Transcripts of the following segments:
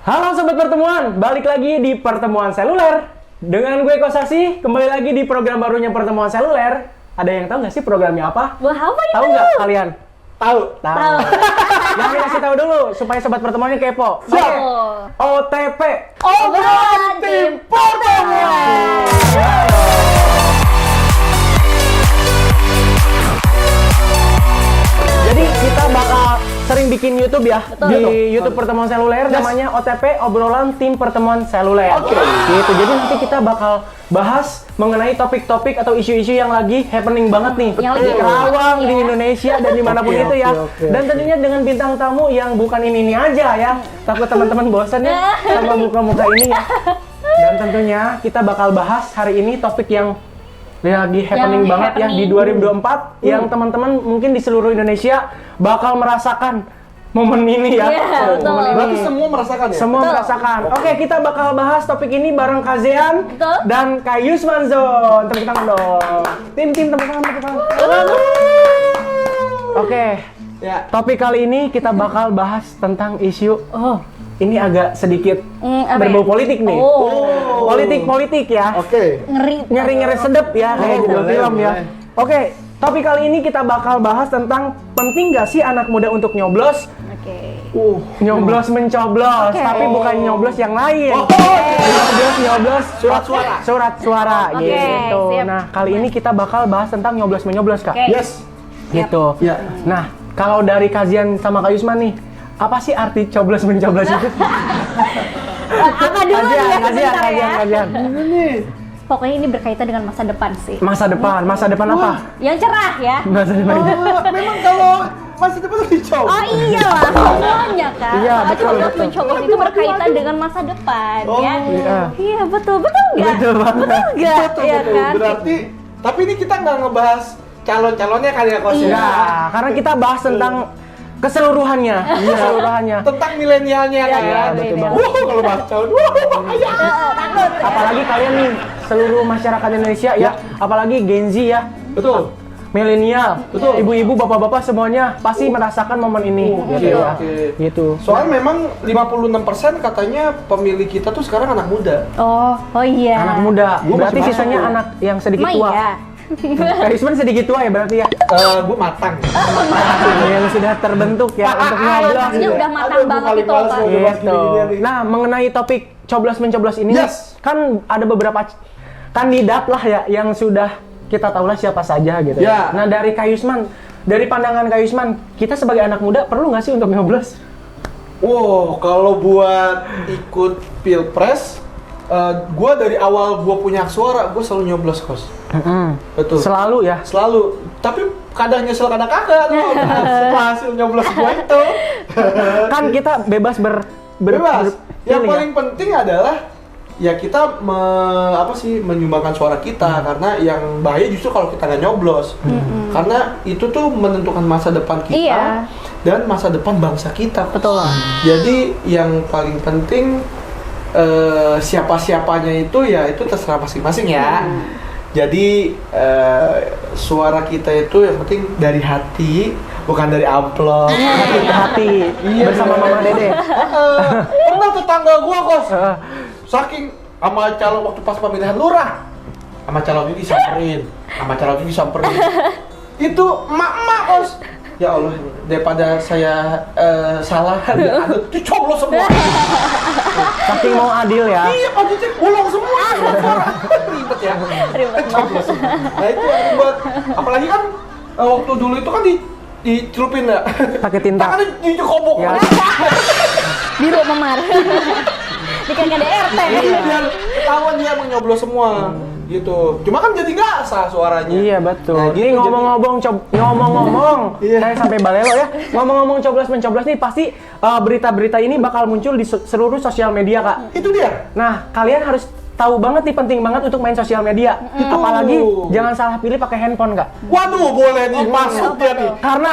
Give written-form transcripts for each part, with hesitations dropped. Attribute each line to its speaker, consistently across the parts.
Speaker 1: Halo Sobat Pertemuan, balik lagi di Pertemuan Seluler. Dengan gue Kosasi, kembali lagi di program barunya Pertemuan Seluler. Ada yang tahu nggak sih programnya apa?
Speaker 2: Wah, apa itu?
Speaker 1: Tahu nggak kalian?
Speaker 2: Tahu.
Speaker 1: Jangan dikasih tahu dulu, supaya Sobat Pertemuannya kepo.
Speaker 2: Siap.
Speaker 1: OTP.
Speaker 2: Obrolan Tim Pertemuan.
Speaker 1: Jadi kita bakal sering bikin YouTube ya.
Speaker 2: Betul.
Speaker 1: Di YouTube Pertemuan Seluler namanya OTP, Obrolan Tim Pertemuan Seluler.
Speaker 2: Oke.
Speaker 1: Gitu. Jadi nanti kita bakal bahas mengenai topik-topik atau isu-isu yang lagi happening banget nih.
Speaker 2: Yang lagi
Speaker 1: Kerawang
Speaker 2: ya.
Speaker 1: di Indonesia dan dimanapun itu ya. Dan tentunya dengan bintang tamu yang bukan ini aja ya. Takut teman-teman bosan ya sama muka-muka ini ya. Dan tentunya kita bakal bahas hari ini topik yang lagi happening banget ya di 2024 yang teman-teman mungkin di seluruh Indonesia bakal merasakan momen ini ya.
Speaker 2: Iya, betul.
Speaker 1: Momen ini.
Speaker 3: Berarti semua merasakan ya?
Speaker 1: Semua
Speaker 2: Betul.
Speaker 1: merasakan. Oke, kita bakal bahas topik ini bareng Kak Zean
Speaker 2: Betul.
Speaker 1: dan Kak Yusman Zon. Tepuk tangan dong. Tim tepuk tangan. Oke,
Speaker 3: Ya.
Speaker 1: topik kali ini kita bakal bahas tentang isu. Ini agak sedikit
Speaker 2: Apa
Speaker 1: berbau
Speaker 2: ya?
Speaker 1: politik nih.
Speaker 2: Oh.
Speaker 1: Politik ya.
Speaker 3: Oke.
Speaker 2: Ngeri
Speaker 1: Sedep ya kayak judul
Speaker 3: boleh,
Speaker 1: film ya.
Speaker 3: boleh.
Speaker 1: Oke, topik kali ini kita bakal bahas tentang penting gak sih anak muda untuk nyoblos?
Speaker 2: Oke.
Speaker 1: Nyoblos mencoblos,
Speaker 2: Oke.
Speaker 1: tapi bukan nyoblos yang lain. Nyoblos
Speaker 3: Surat suara.
Speaker 1: surat suara
Speaker 2: Oke,
Speaker 1: gitu.
Speaker 2: siap.
Speaker 1: Nah, kali ini kita bakal bahas tentang nyoblos menyoblos, Kak.
Speaker 2: Oke.
Speaker 3: Yes.
Speaker 1: Gitu.
Speaker 3: Ya.
Speaker 1: Nah, kalau dari kajian sama Kak Yusman nih, apa sih arti coblos mencoblos itu?
Speaker 2: Apa dulu nih ya sebentar ya?
Speaker 1: kajian.
Speaker 3: Ini.
Speaker 2: Pokoknya ini berkaitan dengan masa depan sih.
Speaker 1: Masa depan apa?
Speaker 2: Yang cerah ya.
Speaker 1: Masa depan.
Speaker 3: Memang kalau masih depan lebih jauh.
Speaker 2: Oh iyalah, semuanya kan.
Speaker 1: Iya, betul,
Speaker 2: Coblos
Speaker 1: betul.
Speaker 2: mencoblos itu berkaitan dengan masa depan ya.
Speaker 1: iya.
Speaker 2: Iya, betul nggak?
Speaker 1: Betul banget.
Speaker 2: Nggak?
Speaker 3: Betul,
Speaker 2: Iya
Speaker 3: betul.
Speaker 2: kan?
Speaker 3: Berarti, tapi ini kita nggak ngebahas calon-calonnya kali ya, Kos?
Speaker 2: Iya.
Speaker 3: ya?
Speaker 1: Ya, karena kita bahas tentang keseluruhannya. Keseluruhannya.
Speaker 3: Tentang milenialnya kan
Speaker 2: Iya,
Speaker 3: ya.
Speaker 2: betul
Speaker 1: banget.
Speaker 3: Kalau bahas calon, ayah.
Speaker 2: Takut.
Speaker 1: Apalagi kalian nih, seluruh masyarakat Indonesia ya, apalagi Gen Z ya,
Speaker 3: Betul.
Speaker 1: milenial,
Speaker 3: Betul.
Speaker 1: ibu-ibu, bapak-bapak semuanya pasti merasakan momen ini.
Speaker 3: Oke,
Speaker 1: Gitu ya.
Speaker 3: oke.
Speaker 1: Gitu.
Speaker 3: Soalnya memang 56% katanya pemilih kita tuh sekarang anak muda.
Speaker 2: Oh iya.
Speaker 1: Anak muda,
Speaker 3: Gua
Speaker 1: berarti
Speaker 3: masih
Speaker 1: sisanya
Speaker 3: masuk.
Speaker 1: anak yang sedikit
Speaker 2: Emang
Speaker 1: tua.
Speaker 2: iya.
Speaker 1: Kak Yusman sedikit tua ya berarti ya?
Speaker 3: Gue matang.
Speaker 1: Yang sudah terbentuk ya untuk nyoblos.
Speaker 2: Maksudnya udah matang banget itu, Pak.
Speaker 1: Gitu. Nah, mengenai topik coblos mencoblos ini,
Speaker 3: Yes.
Speaker 1: kan ada beberapa kandidat lah ya yang sudah kita tahu lah siapa saja gitu.
Speaker 3: Ya.
Speaker 1: Nah, dari Kak Yusman, dari pandangan Kak Yusman, kita sebagai anak muda perlu nggak sih untuk nyoblos?
Speaker 3: Wow, kalau buat ikut pilpres, gue dari awal gue punya hak suara, gue selalu nyoblos, Kos. Betul.
Speaker 1: Selalu ya.
Speaker 3: Selalu. Tapi kadang nyesel, kadang kagak. Setelah hasil nyoblos gue itu.
Speaker 1: Kan kita bebas
Speaker 3: Bebas. Yang
Speaker 1: pilih ya.
Speaker 3: paling penting adalah ya kita menyumbangkan suara kita, karena yang bahaya justru kalau kita nggak nyoblos. Karena itu tuh menentukan masa depan kita
Speaker 2: Iya.
Speaker 3: dan masa depan bangsa kita.
Speaker 2: Betul.
Speaker 3: Jadi yang paling penting siapa-siapanya itu ya itu terserah masing-masing ya. Jadi suara kita itu yang penting dari hati, bukan dari amplop.
Speaker 1: Hati
Speaker 3: Iya,
Speaker 1: bersama
Speaker 3: bener.
Speaker 1: Mama Dede.
Speaker 3: Pernah tetangga gua, Kos,
Speaker 1: Heeh.
Speaker 3: saking sama calon waktu pas pemilihan lurah, sama calon ini disamperin, sama calon ini disamperin. Itu emak-emak, Kos. Ya Allah, daripada saya salah, dicoblos semua.
Speaker 1: Saking mau adil ya.
Speaker 3: Iya, Pak Cicik, bolong semua. Ribet ya.
Speaker 2: Ribet
Speaker 3: Coblos semua. Nah itu yang buat, apalagi kan waktu dulu itu kan dicelupin ya.
Speaker 1: Pakai tinta.
Speaker 3: Tangannya dicekobok.
Speaker 1: Ya.
Speaker 2: Biru memar. Di KDRT.
Speaker 3: Iya, biar ketahuan dia emang nyoblos semua. Gitu. Cuma kan jadi nggak sah suaranya.
Speaker 1: Iya betul.
Speaker 3: Nah,
Speaker 1: Ini
Speaker 3: gitu,
Speaker 1: ngomong-ngomong,
Speaker 3: Iya.
Speaker 1: saya sampai balelo ya. Ngomong-ngomong coblos mencoblos nih pasti berita-berita ini bakal muncul di seluruh sosial media, Kak.
Speaker 3: Itu dia.
Speaker 1: Nah, kalian harus tahu banget nih, penting banget untuk main sosial media.
Speaker 3: Itu.
Speaker 1: Apalagi jangan salah pilih pakai handphone, Kak.
Speaker 3: Waduh, boleh nih masuk dia nih.
Speaker 1: Karena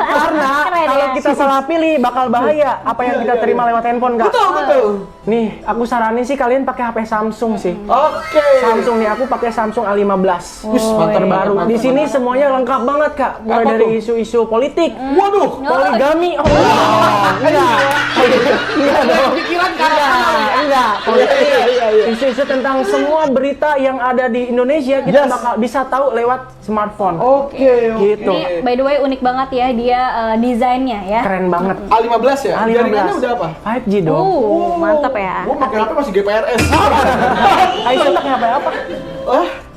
Speaker 2: Keren
Speaker 1: kalau
Speaker 2: ya.
Speaker 1: kita salah pilih bakal bahaya apa yang
Speaker 3: Iya,
Speaker 1: kita
Speaker 3: iya,
Speaker 1: terima
Speaker 3: iya.
Speaker 1: lewat handphone, Kak.
Speaker 3: Betul.
Speaker 1: Nih, aku saranin sih kalian pakai HP Samsung sih.
Speaker 3: Oke.
Speaker 1: Samsung nih, aku pakai Samsung A15.
Speaker 3: Wis, mantap,
Speaker 1: terbaru.
Speaker 3: mantap,
Speaker 1: Di
Speaker 3: mantap,
Speaker 1: sini
Speaker 3: mantap.
Speaker 1: semuanya lengkap banget, Kak. Mulai
Speaker 3: Apa
Speaker 1: dari
Speaker 3: tuh?
Speaker 1: isu-isu politik,
Speaker 3: Waduh.
Speaker 1: poligami. Oh, enggak. Iya dong. politik,
Speaker 3: Iya.
Speaker 1: isu-isu tentang semua berita yang ada di Indonesia kita
Speaker 3: Yes.
Speaker 1: bakal bisa tahu lewat smartphone.
Speaker 3: Oke.
Speaker 1: Gitu.
Speaker 2: Ini by the way unik banget ya dia desainnya ya.
Speaker 1: Keren banget.
Speaker 3: A15 ya?
Speaker 1: A15.
Speaker 3: Jaringannya udah apa?
Speaker 1: 5G dong.
Speaker 2: Mantap ya.
Speaker 3: Gua pakai HP masih GPRS.
Speaker 1: Aisyah tak ngapain apa?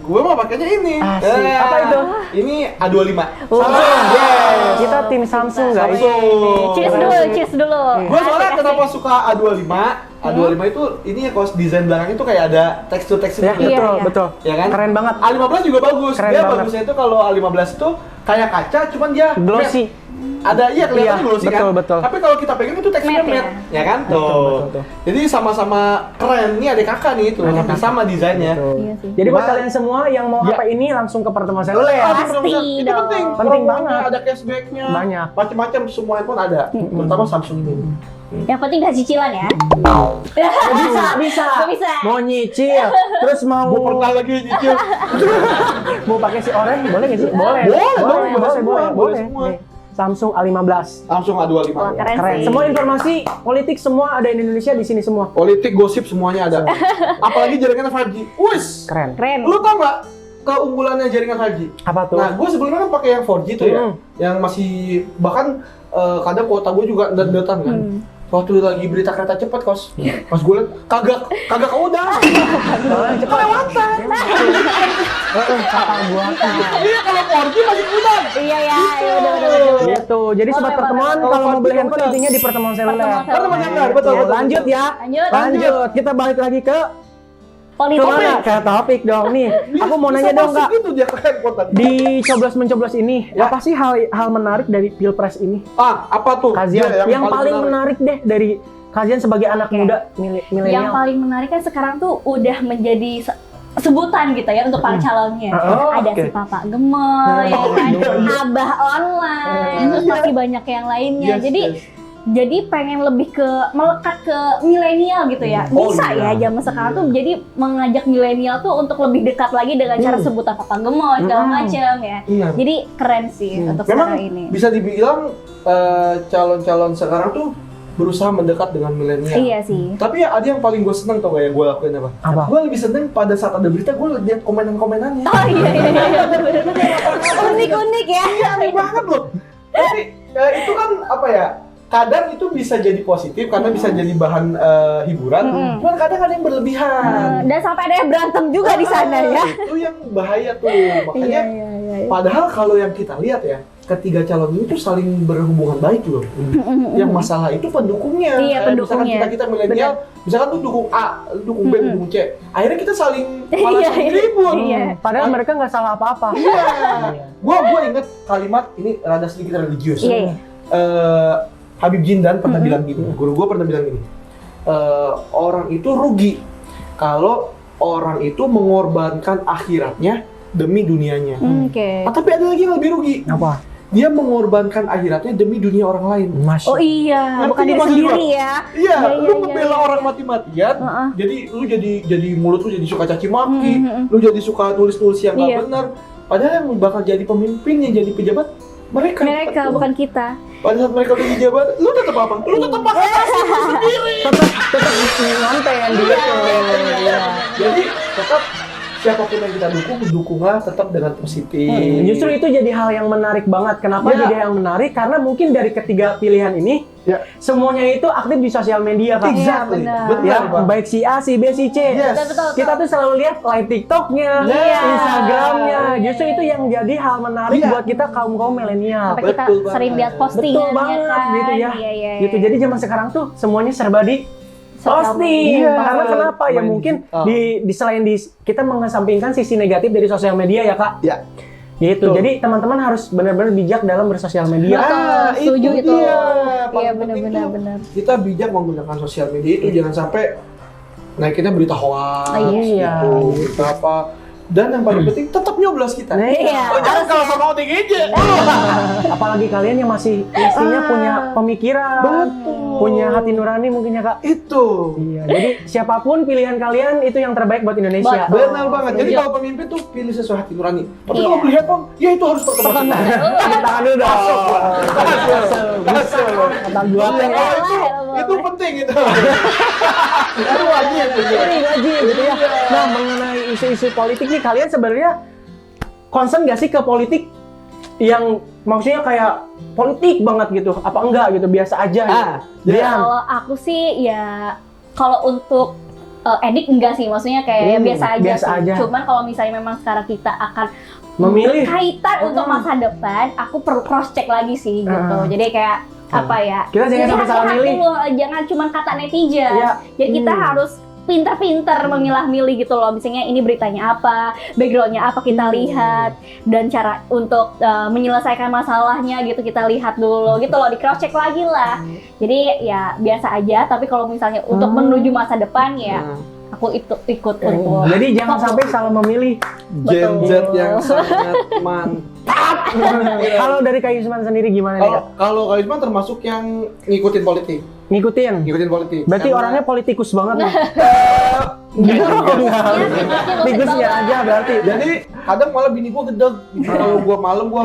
Speaker 3: Gue mah pakainya ini.
Speaker 1: Asik. Apa itu?
Speaker 3: Ini A25.
Speaker 1: Samsung. Yes. Kita tim Samsung guys.
Speaker 2: Cheers dulu.
Speaker 3: Gue soalnya
Speaker 2: Asik,
Speaker 3: kenapa
Speaker 2: asik.
Speaker 3: suka A25? A25 itu ini ya kos desain belakang itu kayak ada tekstur-tekstur
Speaker 1: Ya,
Speaker 3: gitu.
Speaker 2: Iya,
Speaker 1: betul,
Speaker 2: iya.
Speaker 1: betul.
Speaker 3: Ya kan?
Speaker 1: Keren banget.
Speaker 3: A15 juga bagus.
Speaker 1: Keren
Speaker 3: Dia
Speaker 1: banget.
Speaker 3: bagusnya itu kalau A15 itu kayak kaca cuman dia
Speaker 1: Glossy.
Speaker 3: matte. Ada kelihatannya
Speaker 1: Iya,
Speaker 3: glossy
Speaker 1: betul,
Speaker 3: kan.
Speaker 1: betul.
Speaker 3: Tapi kalau kita pegang itu teksturnya
Speaker 2: Matte ya?
Speaker 3: matte, ya kan?
Speaker 1: Betul.
Speaker 3: Jadi sama-sama keren. Ini adik kakak nih itu, hampir sama desainnya.
Speaker 1: Betul.
Speaker 2: Iya sih.
Speaker 1: Jadi buat
Speaker 3: Wah.
Speaker 1: kalian semua yang mau
Speaker 3: Ya.
Speaker 1: HP ini langsung ke pertemuan seluler.
Speaker 2: Pasti
Speaker 3: Itu
Speaker 2: dong.
Speaker 3: penting.
Speaker 1: Penting
Speaker 3: Promonya,
Speaker 1: banget.
Speaker 3: Ada cashbacknya.
Speaker 1: Banyak.
Speaker 3: Macam-macam semua handphone ada. Terutama Samsung ini.
Speaker 2: Yang penting gak cicilan ya.
Speaker 1: Bisa.
Speaker 2: Bisa.
Speaker 1: Mau nyicil, terus mau
Speaker 3: Gue pernah lagi nyicil.
Speaker 1: mau pakai si orange boleh nggak sih? Boleh.
Speaker 3: Boleh dong, boleh
Speaker 1: boleh,
Speaker 3: semua,
Speaker 1: boleh,
Speaker 3: boleh
Speaker 1: boleh.
Speaker 3: semua.
Speaker 1: Nih, Samsung A15.
Speaker 3: Langsung A25.
Speaker 2: Wah, keren.
Speaker 1: Keren.
Speaker 2: sih.
Speaker 1: Semua informasi politik semua ada di Indonesia di sini semua.
Speaker 3: Politik, gosip semuanya ada. Apalagi jaringannya 5G. Wis.
Speaker 1: Keren.
Speaker 2: Keren.
Speaker 3: Lu tau nggak keunggulannya jaringan 5G?
Speaker 1: Apa tuh?
Speaker 3: Nah, gue sebelumnya kan pakai yang 4G tuh ya, yang masih bahkan kadang kuota gue juga dat-datan kan. Waktu lagi berita kereta cepat kos, pas gue liat kagak udah.
Speaker 1: Soalnya cepat.
Speaker 3: Kelewatan.
Speaker 1: Kata gua.
Speaker 3: Iya kalau 4G masih udah.
Speaker 2: Iya ya, udah.
Speaker 1: Gitu. Jadi sobat
Speaker 2: Boleh,
Speaker 1: pertemuan
Speaker 2: boleh.
Speaker 1: kalau mau beli
Speaker 3: Kalau
Speaker 1: handphone
Speaker 3: betul.
Speaker 1: intinya di pertemuan seluler.
Speaker 2: Pertemuan
Speaker 3: Benar, betul.
Speaker 1: Ya, lanjut ya.
Speaker 2: Lanjut.
Speaker 1: Kita balik lagi ke
Speaker 2: Politik.
Speaker 1: kemana? Ke topik dong nih. Aku mau nanya dong Kak.
Speaker 3: Itu dia ke handphone tadi.
Speaker 1: Di coblos-mencoblos ini,
Speaker 3: Ya.
Speaker 1: apa sih hal menarik dari Pilpres ini?
Speaker 3: Apa tuh?
Speaker 1: Kajian
Speaker 3: Dia
Speaker 1: yang paling menarik deh dari kajian sebagai anak
Speaker 2: Oke.
Speaker 1: muda
Speaker 2: Yang
Speaker 1: milenial.
Speaker 2: paling menarik kan sekarang tuh udah menjadi sebutan gitu ya untuk para calonnya.
Speaker 1: Oh,
Speaker 2: Ada
Speaker 3: oke.
Speaker 2: si Papa Gemoy, ya kan? Abah online, terus
Speaker 3: Iya.
Speaker 2: masih banyak yang lainnya.
Speaker 3: Yes,
Speaker 2: Jadi
Speaker 3: yes.
Speaker 2: jadi pengen lebih ke melekat ke milenial gitu ya.
Speaker 3: Oh,
Speaker 2: Bisa
Speaker 3: iya.
Speaker 2: ya zaman sekarang tuh jadi mengajak milenial tuh untuk lebih dekat lagi dengan cara sebutan Papa Gemoy segala macam ya.
Speaker 3: Iya.
Speaker 2: Jadi keren sih untuk
Speaker 3: Memang
Speaker 2: sekarang ini.
Speaker 3: bisa dibilang calon-calon sekarang tuh berusaha mendekat dengan milenial.
Speaker 2: Iya sih.
Speaker 3: Tapi ya ada yang paling gue seneng tau gak yang gue lakuin apa?
Speaker 1: Apa?
Speaker 3: Gue lebih seneng pada saat ada berita gue lihat komenan-komenannya.
Speaker 2: Oh iya. Unik-unik ya.
Speaker 3: Iya aneh banget loh. Tapi itu kan apa ya? Kadang itu bisa jadi positif karena bisa jadi bahan hiburan. Cuman kadang ada yang berlebihan.
Speaker 2: Dan sampai ada yang berantem juga di sana ya.
Speaker 3: Itu yang bahaya tuh. Makanya
Speaker 2: Iya.
Speaker 3: padahal kalau yang kita lihat ya, ketiga calon ini tuh saling berhubungan baik loh. Yang masalah itu pendukungnya.
Speaker 2: Iya,
Speaker 3: Kayak
Speaker 2: pendukungnya.
Speaker 3: Misalkan kita milenial, misalkan tuh dukung A, lu dukung B, lu dukung C. Akhirnya kita saling malah
Speaker 2: Iya,
Speaker 3: saling
Speaker 2: iya.
Speaker 3: ribut.
Speaker 2: Iya.
Speaker 1: Padahal mereka nggak salah apa-apa.
Speaker 3: Iya. Gua inget kalimat ini rada sedikit religius.
Speaker 2: Iya.
Speaker 3: Habib Jindan pernah bilang gini, guru gua pernah bilang gini. Orang itu rugi kalau orang itu mengorbankan akhiratnya demi dunianya.
Speaker 2: Oke.
Speaker 3: Tapi ada lagi yang lebih rugi.
Speaker 1: Apa?
Speaker 3: Dia mengorbankan akhiratnya demi dunia orang lain.
Speaker 1: Masya.
Speaker 2: Oh iya,
Speaker 3: Ngerti
Speaker 2: bukan diri
Speaker 3: maksud
Speaker 2: sendiri
Speaker 3: gua?
Speaker 2: ya.
Speaker 3: Iya,
Speaker 2: Iya,
Speaker 3: lu
Speaker 2: iya,
Speaker 3: membela
Speaker 2: iya.
Speaker 3: orang mati-matian,
Speaker 2: Heeh.
Speaker 3: jadi lu jadi mulut lu jadi suka caci maki, lu jadi suka tulis-tulis yang
Speaker 2: Iya.
Speaker 3: nggak benar. Padahal yang bakal jadi pemimpin, yang jadi pejabat mereka.
Speaker 2: Mereka bukan kita.
Speaker 3: Pada saat mereka udah jadi jabat, lu tetap apa? Lu tetap makan nasi lu sendiri.
Speaker 1: Tetap ngonten dia tuh. Iya.
Speaker 3: Jadi tetap siapapun yang kita dukunglah tetap dengan positif.
Speaker 1: Justru itu jadi hal yang menarik banget. Kenapa
Speaker 3: Ya.
Speaker 1: jadi hal yang menarik? Karena mungkin dari ketiga pilihan ini,
Speaker 3: Ya.
Speaker 1: semuanya itu aktif di sosial media, Kak.
Speaker 3: Exactly.
Speaker 2: benar.
Speaker 3: Benar,
Speaker 1: Ya,
Speaker 3: Bang.
Speaker 1: baik si A, si B, si C.
Speaker 3: Yes.
Speaker 2: Betul.
Speaker 1: Kita tuh selalu lihat live TikToknya,
Speaker 3: Iya.
Speaker 1: Instagramnya. Justru itu yang jadi hal menarik
Speaker 3: Iya.
Speaker 1: buat kita kaum milenial.
Speaker 2: Sampai kita
Speaker 3: Betul
Speaker 2: sering
Speaker 3: banget.
Speaker 2: lihat postingannya
Speaker 1: Betul banget
Speaker 2: kan.
Speaker 1: gitu ya.
Speaker 2: Iya.
Speaker 1: Gitu. Jadi zaman sekarang tuh semuanya serba di
Speaker 2: Sosial
Speaker 1: posting.
Speaker 3: media.
Speaker 1: Karena kenapa ya
Speaker 3: Main
Speaker 1: mungkin
Speaker 3: digital.
Speaker 1: di selain kita mengesampingkan sisi negatif dari sosial media ya, Kak.
Speaker 3: Ya.
Speaker 1: Gitu.
Speaker 3: Betul.
Speaker 1: Jadi teman-teman harus benar-benar bijak dalam bersosial media.
Speaker 2: Setuju
Speaker 3: itu
Speaker 2: itu.
Speaker 3: dia.
Speaker 2: Iya
Speaker 3: Paling penting tuh
Speaker 2: benar.
Speaker 3: kita bijak menggunakan sosial media itu jangan sampai naikinnya berita hoax,
Speaker 1: Iya.
Speaker 3: gitu, berita apa. Dan yang paling penting tetap nyoblos kita.
Speaker 2: Iya,
Speaker 3: Jangan kalau sama outing aja.
Speaker 1: Apalagi kalian yang masih mestinya punya pemikiran,
Speaker 3: Betul.
Speaker 1: punya hati nurani mungkin ya Kak.
Speaker 3: Itu.
Speaker 1: Iya, jadi siapapun pilihan kalian itu yang terbaik buat Indonesia.
Speaker 2: Betul.
Speaker 3: Benar banget. Jadi
Speaker 2: Setuju.
Speaker 3: kalau pemimpin tuh pilih sesuai hati nurani. Tapi
Speaker 2: Iya.
Speaker 3: kalau melihat Om, ya itu harus pertemuan.
Speaker 1: Tangan dulu dong. Kata gua.
Speaker 3: Itu penting itu. Itu wajib.
Speaker 1: Ini gaji gitu ya. Nah, mengenai isu-isu politik nih, kalian sebenarnya concern gak sih ke politik yang maksudnya kayak politik banget gitu? Apa enggak gitu? Biasa aja gitu.
Speaker 2: Kalau aku sih ya kalau untuk edik enggak sih, maksudnya kayak ya biasa aja
Speaker 1: biasa
Speaker 2: sih.
Speaker 1: aja.
Speaker 2: Cuman kalau misalnya memang sekarang kita akan
Speaker 1: Memilih.
Speaker 2: berkaitan untuk masa depan, aku perlu cross check lagi sih gitu. Jadi kayak apa ya?
Speaker 1: Kita jangan sampai salah
Speaker 2: hati-hati
Speaker 1: milih.
Speaker 2: loh, jangan cuma kata netizen.
Speaker 1: Iya.
Speaker 2: Jadi kita harus pintar-pintar memilah-milih gitu loh. Misalnya ini beritanya apa, backgroundnya apa kita lihat, dan cara untuk menyelesaikan masalahnya gitu kita lihat dulu gitu loh, di cross check lagi lah. Jadi ya biasa aja. Tapi kalau misalnya untuk menuju masa depan ya aku ikut untuk.
Speaker 1: Jadi jangan sampai salah memilih.
Speaker 3: Gen Z
Speaker 2: Betul.
Speaker 3: yang sangat mantap.
Speaker 1: Kalau dari Kak Yusman sendiri gimana nih Kak?
Speaker 3: Kalau Kak Yusman termasuk yang ngikutin politik.
Speaker 1: Ngikutin?
Speaker 3: Ngikutin politik.
Speaker 1: Berarti
Speaker 3: Karena-
Speaker 1: orangnya politikus banget nih.
Speaker 3: Enggak juga.
Speaker 1: Tikusnya aja berarti.
Speaker 3: Jadi kadang malah bini gua gedeg. Kalau gua malam gua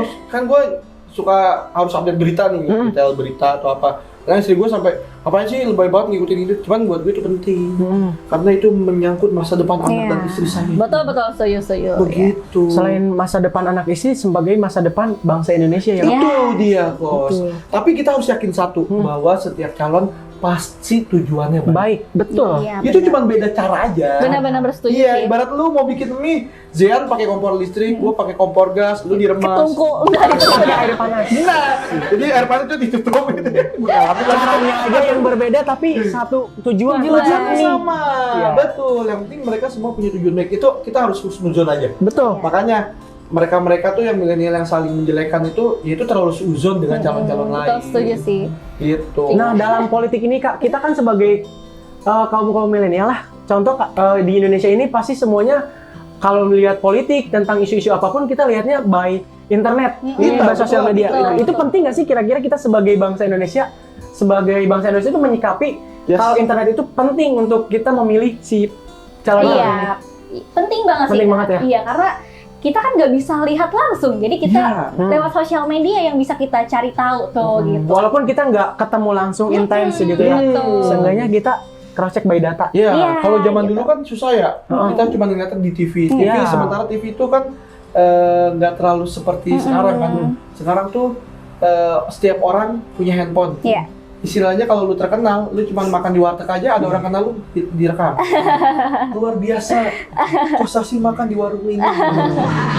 Speaker 3: suka harus update berita nih, detail berita atau apa. Karena istri gua sampai apaan sih lebay banget ngikutin itu. Cuman buat gue itu penting. Karena itu menyangkut masa depan anak dan istri saya.
Speaker 2: Betul setuju.
Speaker 3: Begitu.
Speaker 1: Selain masa depan anak istri sebagai masa depan bangsa Indonesia ya.
Speaker 2: Iya.
Speaker 3: Itu dia, Bos.
Speaker 1: Betul.
Speaker 3: Tapi kita harus yakin satu, bahwa setiap calon pasti tujuannya baik.
Speaker 1: Baik, betul.
Speaker 2: Iya,
Speaker 3: Itu
Speaker 2: benar.
Speaker 3: cuma beda cara aja.
Speaker 2: Benar-benar bersetuju
Speaker 3: Iya,
Speaker 2: sih.
Speaker 3: ibarat lu mau bikin mie, Zean pakai kompor listrik, gua pakai kompor gas, lu diremas.
Speaker 2: Ketungku enggak itu
Speaker 1: Pakai air panas.
Speaker 3: Nah, jadi air panas itu ditutup gitu ya.
Speaker 1: Caranya aja yang berbeda tapi satu tujuan.
Speaker 3: Tujuannya
Speaker 1: Ini.
Speaker 3: sama.
Speaker 1: Iya.
Speaker 3: Betul. Yang penting mereka semua punya tujuan baik. Itu kita harus husnuzon aja.
Speaker 1: Betul.
Speaker 3: Makanya mereka tuh yang milenial yang saling menjelekan itu, ya itu terlalu seuzon dengan calon-calon lain.
Speaker 2: Betul, setuju sih.
Speaker 3: Gitu.
Speaker 1: Nah, dalam politik ini Kak, kita kan sebagai kaum milenial lah. Contoh di Indonesia ini pasti semuanya kalau melihat politik tentang isu-isu apapun kita lihatnya by internet, ini by sosial media.
Speaker 2: betul,
Speaker 1: Nah, itu
Speaker 2: betul.
Speaker 1: penting nggak sih kira-kira kita sebagai bangsa Indonesia itu menyikapi
Speaker 3: Yes.
Speaker 1: kalau internet itu penting untuk kita memilih si calon ini?
Speaker 2: Iya, penting banget sih.
Speaker 1: Penting banget ya?
Speaker 2: Iya, karena kita kan nggak bisa lihat langsung, jadi kita
Speaker 3: Iya.
Speaker 2: lewat sosial media yang bisa kita cari tahu tuh gitu.
Speaker 1: Walaupun kita nggak ketemu langsung intens gitu ya,
Speaker 2: betul.
Speaker 1: seenggaknya kita cross check by data.
Speaker 3: Iya,
Speaker 2: Iya,
Speaker 3: kalau zaman
Speaker 2: gitu.
Speaker 3: dulu kan susah ya. Kita cuma ngeliatnya di TV.
Speaker 1: Iya.
Speaker 3: Sementara TV itu kan nggak terlalu seperti sekarang kan. Sekarang tuh setiap orang punya handphone.
Speaker 2: Iya.
Speaker 3: Istilahnya kalau lu terkenal, lu cuma makan di warteg aja, ada orang kenal lu direkam. Luar biasa. Kok sih makan di warung ini?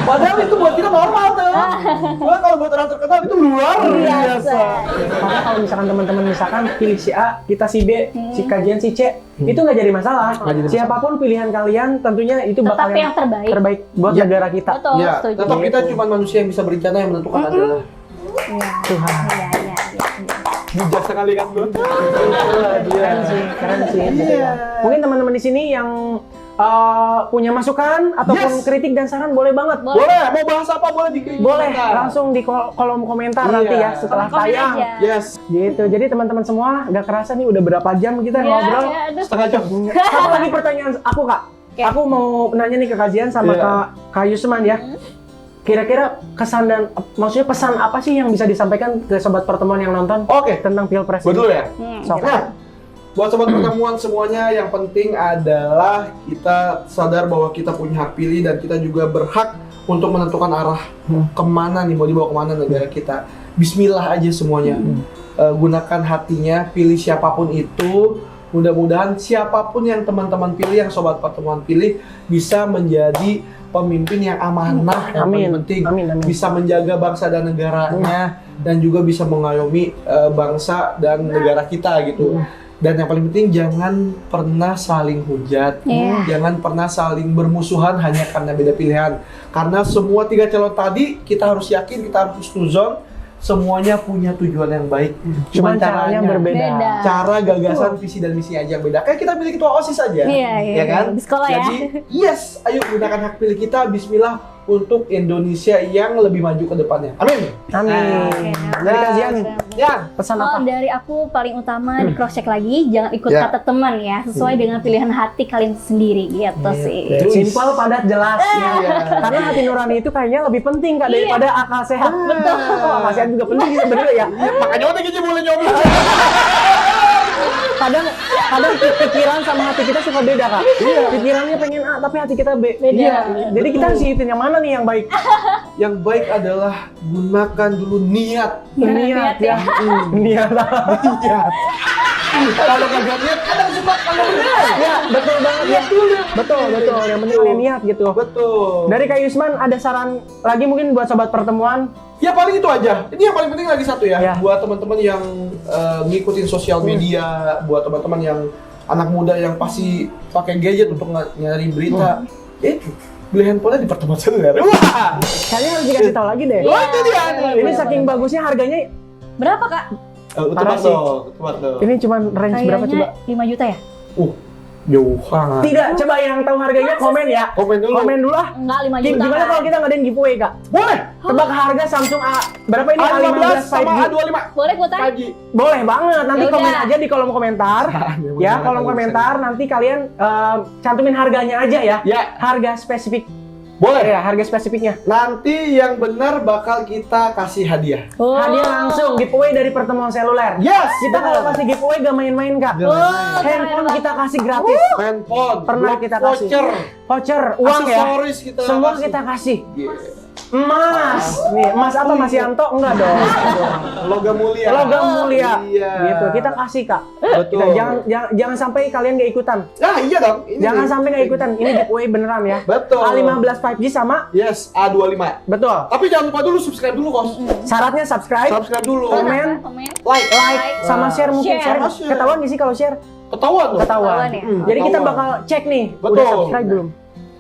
Speaker 3: Padahal itu buat kita normal tuh. Cuma kalau buat orang terkenal itu luar biasa.
Speaker 1: Karena kalau misalkan teman-teman pilih si A, kita si B, si kajian si C, itu nggak jadi masalah.
Speaker 3: Nggak jadi masalah.
Speaker 1: Siapapun pilihan kalian, tentunya itu bakal
Speaker 2: Tetap yang terbaik.
Speaker 1: buat
Speaker 3: Ya.
Speaker 1: negara kita.
Speaker 2: Betul,
Speaker 3: Ya,
Speaker 2: setuju.
Speaker 3: tetap kita cuma manusia yang bisa berencana, yang menentukan adalah
Speaker 2: Iya.
Speaker 1: Tuhan.
Speaker 2: Iya.
Speaker 3: bijak sekali kan gue.
Speaker 1: Keren sih.
Speaker 3: Iya.
Speaker 1: Mungkin teman-teman di sini yang punya masukan ataupun
Speaker 3: Yes.
Speaker 1: kritik dan saran boleh banget.
Speaker 3: Boleh, mau bahas apa boleh di
Speaker 1: Boleh, langsung di kolom komentar
Speaker 3: Iya.
Speaker 1: nanti ya setelah
Speaker 2: Komen
Speaker 1: tayang.
Speaker 2: aja.
Speaker 3: Yes,
Speaker 1: Gitu. Jadi teman-teman semua, gak kerasa nih udah berapa jam kita
Speaker 2: Iya,
Speaker 1: ngobrol.
Speaker 2: iya, aduh.
Speaker 3: setengah jam.
Speaker 1: Satu lagi pertanyaan aku Kak.
Speaker 2: Oke.
Speaker 1: Aku mau nanya nih ke kajian sama
Speaker 3: Iya.
Speaker 1: Kak Yusman ya. Kira-kira kesan dan maksudnya pesan apa sih yang bisa disampaikan ke sobat pertemuan yang nonton
Speaker 3: Oke,
Speaker 1: tentang Pilpres
Speaker 3: gue
Speaker 1: ini?
Speaker 3: dulu ya.
Speaker 1: Sok.
Speaker 3: Nah, buat sobat pertemuan semuanya, yang penting adalah kita sadar bahwa kita punya hak pilih dan kita juga berhak untuk menentukan arah kemana nih, mau dibawa kemana negara kita. Bismillah aja semuanya. Gunakan hatinya, pilih siapapun itu. Mudah-mudahan siapapun yang teman-teman pilih, yang sobat pertemuan pilih, bisa menjadi pemimpin yang amanah, yang paling
Speaker 1: Amin.
Speaker 3: penting.
Speaker 1: Amin.
Speaker 3: Bisa menjaga bangsa dan negaranya, dan juga bisa mengayomi bangsa dan negara kita gitu. Dan yang paling penting, jangan pernah saling hujat,
Speaker 2: Iya.
Speaker 3: jangan pernah saling bermusuhan hanya karena beda pilihan. Karena semua tiga calon tadi kita harus yakin, kita harus husnuzon semuanya punya tujuan yang baik.
Speaker 1: Cuman caranya berbeda.
Speaker 2: Beda.
Speaker 3: Cara, gagasan, visi dan misi aja yang beda. Kayak kita pilih ketua OSIS aja.
Speaker 2: Iya,
Speaker 3: kan?
Speaker 2: di sekolah ya.
Speaker 3: Jadi, yes, ayo gunakan hak pilih kita. Bismillah untuk Indonesia yang lebih maju ke depannya. Amin.
Speaker 1: Amin.
Speaker 2: Oke.
Speaker 1: Dari kajian
Speaker 3: Ya.
Speaker 1: pesan
Speaker 2: Oh,
Speaker 1: apa?
Speaker 2: dari aku paling utama di cross check lagi, jangan ikut
Speaker 3: Ya.
Speaker 2: kata teman ya, sesuai dengan pilihan hati kalian sendiri gitu sih.
Speaker 1: Simpel, padat, jelas.
Speaker 3: Iya.
Speaker 1: Karena hati nurani itu kayaknya lebih penting Kak daripada akal sehat. Betul. Akal sehat juga penting sih sebenarnya ya.
Speaker 3: Makanya udah kita boleh nyoblos.
Speaker 1: Kadang pikiran sama hati kita suka beda Kak. Pikirannya pengen A tapi hati kita B.
Speaker 2: Beda.
Speaker 1: Iya. Jadi kita harus hitin yang mana nih yang baik.
Speaker 3: Yang baik adalah gunakan dulu niat.
Speaker 1: Niat ya. Niat.
Speaker 3: Niat. Kalau kagak niat, kadang suka kalau benar.
Speaker 1: Ya, betul banget ya. Betul. Yang penting ada niat gitu.
Speaker 3: Betul.
Speaker 1: Dari Kak Yusman ada saran lagi mungkin buat sobat pertemuan?
Speaker 3: Ya paling itu aja. Ini yang paling penting lagi satu ya.
Speaker 1: Ya.
Speaker 3: Buat teman-teman yang ngikutin sosial media, buat teman-teman yang anak muda yang pasti pakai gadget untuk nyari berita. Beli handphonenya di pertemuan seluler. Wah.
Speaker 1: Kayaknya harus dikasih tahu lagi deh.
Speaker 3: Wah, itu dia.
Speaker 1: Ini saking bagusnya harganya
Speaker 2: Berapa Kak?
Speaker 3: Tebak
Speaker 1: sih.
Speaker 3: dong.
Speaker 1: ini cuma range berapa coba?
Speaker 2: Kayaknya 5 juta ya?
Speaker 3: Jauh banget.
Speaker 1: Tidak, coba yang tahu harganya komen ya.
Speaker 3: Komen dulu.
Speaker 1: Komen dulu ah.
Speaker 2: Enggak, 5 juta.
Speaker 1: Gimana
Speaker 2: Kak.
Speaker 1: kalau kita ngadain giveaway Kak?
Speaker 3: Boleh.
Speaker 1: Tebak harga Samsung A berapa ini?
Speaker 3: A15
Speaker 1: A15
Speaker 3: sama
Speaker 1: 5G.
Speaker 3: A25.
Speaker 2: Boleh ikutan?
Speaker 3: 5G.
Speaker 1: Boleh banget. Nanti
Speaker 2: Yaudah.
Speaker 1: komen aja di kolom komentar. Ya, kolom komentar nanti kalian cantumin harganya aja ya.
Speaker 3: Ya.
Speaker 1: Harga spesifik.
Speaker 3: Boleh.
Speaker 1: Ya, harga spesifiknya.
Speaker 3: Nanti yang benar bakal kita kasih hadiah.
Speaker 2: Oh.
Speaker 1: Hadiah langsung giveaway dari pertemuan seluler.
Speaker 3: Yes.
Speaker 1: Kita kalau kasih giveaway gak main-main Kak.
Speaker 3: Gak main-main.
Speaker 1: Handphone kita kasih gratis.
Speaker 3: Handphone,
Speaker 1: Pernah
Speaker 3: blok
Speaker 1: kita kasih.
Speaker 3: voucher,
Speaker 1: Voucher, uang ya.
Speaker 3: aksesoris kita
Speaker 1: Semua
Speaker 3: kasih.
Speaker 1: kita kasih.
Speaker 3: Yeah.
Speaker 1: Emas. Nih, emas apa Mas Yanto? Enggak dong.
Speaker 3: Logam mulia.
Speaker 1: Logam mulia.
Speaker 3: Iya.
Speaker 1: Gitu. Kita kasih Kak.
Speaker 3: Betul.
Speaker 1: Kita jangan sampai kalian gak ikutan.
Speaker 3: Nah, iya dong. Ini
Speaker 1: Jangan
Speaker 3: nih.
Speaker 1: sampai gak ikutan. Ini giveaway beneran ya.
Speaker 3: Betul.
Speaker 1: A15 5G sama.
Speaker 3: Yes, A25.
Speaker 1: Betul.
Speaker 3: Tapi jangan lupa dulu subscribe dulu, Kos.
Speaker 1: Syaratnya subscribe,
Speaker 3: Subscribe dulu.
Speaker 1: komen,
Speaker 2: Komen.
Speaker 3: Like.
Speaker 1: like, sama share mungkin.
Speaker 2: Share.
Speaker 1: Share. Ketahuan gak sih kalau share?
Speaker 3: Ketahuan dong.
Speaker 1: Ketahuan.
Speaker 2: ya?
Speaker 1: Jadi kita
Speaker 3: Ketahuan.
Speaker 1: bakal cek nih.
Speaker 3: Betul.
Speaker 1: Udah subscribe belum?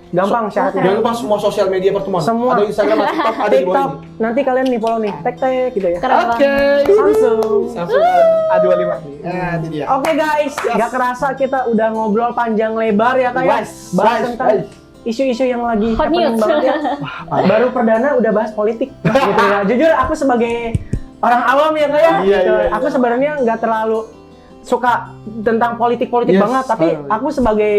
Speaker 1: Gampang syaratnya.
Speaker 3: Jangan lupa semua sosial media pertemuan.
Speaker 1: Semua.
Speaker 3: Ada Instagram, ada TikTok, ada di bawah
Speaker 1: TikTok.
Speaker 3: ini.
Speaker 1: Nanti kalian nih follow nih. Tag gitu ya.
Speaker 2: Keren
Speaker 3: Oke.
Speaker 2: banget.
Speaker 1: Samsung.
Speaker 3: Samsung A25 nih. Nah, itu dia.
Speaker 1: Oke guys, gak kerasa kita udah ngobrol panjang lebar ya Kak ya.
Speaker 3: Wise,
Speaker 1: Bahas
Speaker 3: wise,
Speaker 1: tentang
Speaker 3: wise.
Speaker 1: isu-isu yang lagi
Speaker 2: Hot
Speaker 1: happening
Speaker 2: news.
Speaker 1: banget ya. Baru perdana udah bahas politik gitu ya. Jujur aku sebagai orang awam ya Kak ya.
Speaker 3: Iya,
Speaker 1: gitu.
Speaker 3: iya.
Speaker 1: Aku sebenarnya nggak terlalu suka tentang politik-politik
Speaker 3: Yes,
Speaker 1: banget, tapi
Speaker 3: betul.
Speaker 1: aku sebagai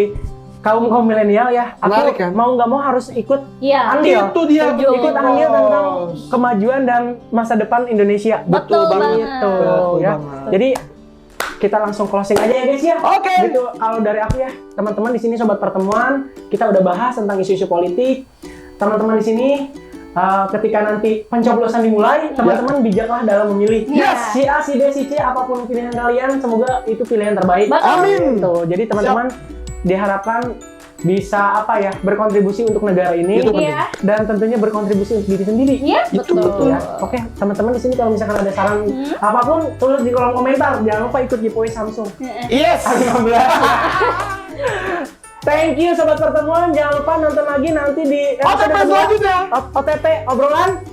Speaker 1: kaum milenial ya, aku
Speaker 3: Menarik, kan?
Speaker 1: mau nggak mau harus ikut
Speaker 2: Iya.
Speaker 1: andil.
Speaker 3: Itu dia.
Speaker 2: Setuju.
Speaker 1: Ikut andil tentang kemajuan dan masa depan Indonesia.
Speaker 2: Betul banget.
Speaker 1: Gitu
Speaker 3: Betul
Speaker 1: ya.
Speaker 3: banget.
Speaker 1: Jadi kita langsung closing aja ya guys ya.
Speaker 3: Oke.
Speaker 1: Gitu kalau dari aku ya, teman-teman di sini sobat pertemuan, kita udah bahas tentang isu-isu politik. Teman-teman di sini ketika nanti pencoblosan dimulai, teman-teman bijaklah dalam memilih.
Speaker 2: Yes.
Speaker 1: Si A, si B, si C, apapun pilihan kalian, semoga itu pilihan terbaik.
Speaker 2: Betul.
Speaker 3: Amin.
Speaker 1: Tuh, jadi teman-teman diharapkan bisa apa ya, berkontribusi untuk negara ini
Speaker 3: Itu penting.
Speaker 2: Iya.
Speaker 1: dan tentunya berkontribusi untuk diri sendiri.
Speaker 2: Iya,
Speaker 3: Itu
Speaker 2: betul.
Speaker 1: Ya, oke teman-teman di sini kalau misalkan ada saran apapun tulis di kolom komentar. Jangan lupa ikut giveaway Samsung.
Speaker 3: Yes.
Speaker 1: A15. Thank you sobat pertemuan. Jangan lupa nonton lagi nanti di
Speaker 3: OTP selanjutnya.
Speaker 1: OTP obrolan